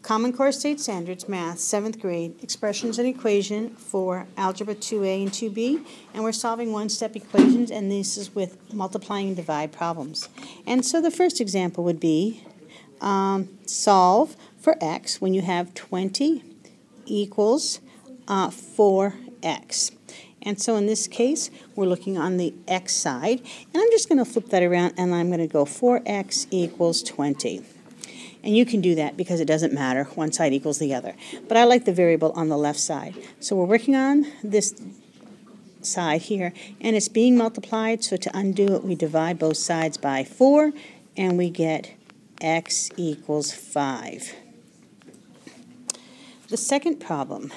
Common Core State Standards Math, 7th grade, expressions and equation for Algebra 2A and 2B, and we're solving one-step equations, and this is with multiplying and divide problems. And so the first example would be solve for x when you have 20 equals 4x. And so in this case, we're looking on the x side, and I'm just going to flip that around, and I'm going to go 4x equals 20. And you can do that because it doesn't matter. One side equals the other. But I like the variable on the left side. So we're working on this side here, and it's being multiplied. So to undo it, we divide both sides by 4, and we get x equals 5. The second problem,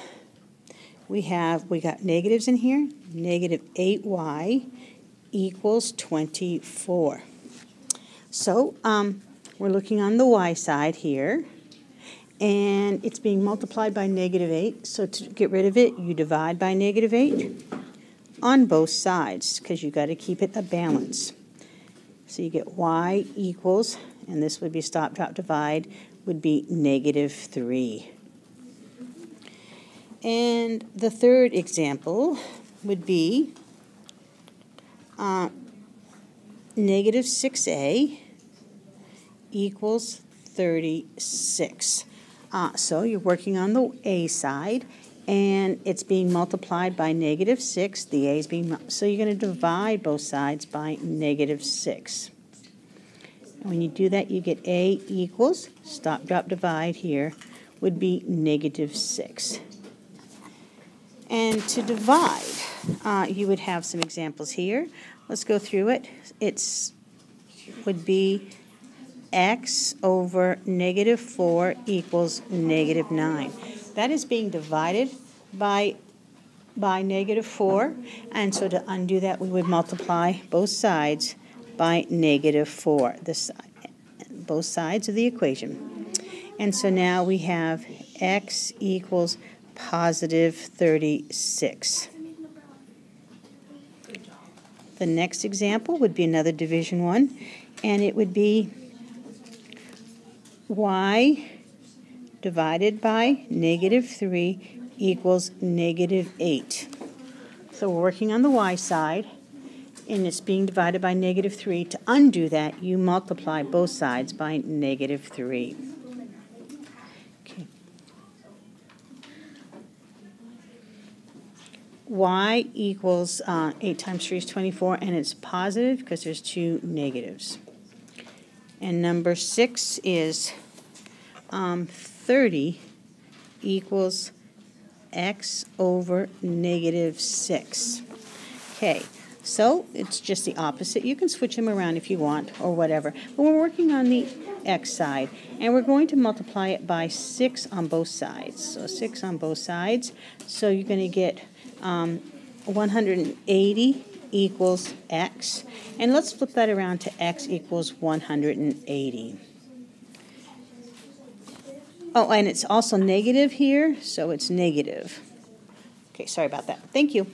we got negatives in here. Negative 8y equals 24. So we're looking on the y side here, and it's being multiplied by negative 8. So to get rid of it, you divide by negative 8 on both sides because you've got to keep it a balance. So you get y equals, and this would be stop, drop, divide, would be negative 3. And the third example would be negative 6a equals 36. So you're working on the a side, and it's being multiplied by negative 6. The a is being, so you're going to divide both sides by negative 6. And when you do that, you get a equals, stop, drop, divide here, would be negative 6. And to divide, you would have some examples here. Let's go through it. Would be x over negative 4 equals negative 9. That is being divided by negative 4, and so to undo that, we would multiply both sides by negative 4, both sides of the equation. And so now we have x equals positive 36. The next example would be another division 1, and it would be y divided by negative 3 equals negative 8. So we're working on the y side, and it's being divided by negative 3. To undo that, you multiply both sides by negative 3. Okay. Y equals 8 times 3 is 24, and it's positive because there's 2 negatives. And number 6 is 30 equals x over negative 6. Okay, so it's just the opposite. You can switch them around if you want or whatever. But we're working on the x side, and we're going to multiply it by 6 on both sides. So 6 on both sides. So you're going to get 180 equals x. And let's flip that around to x equals 180. Oh, and it's also negative here, so it's negative. Okay, sorry about that. Thank you.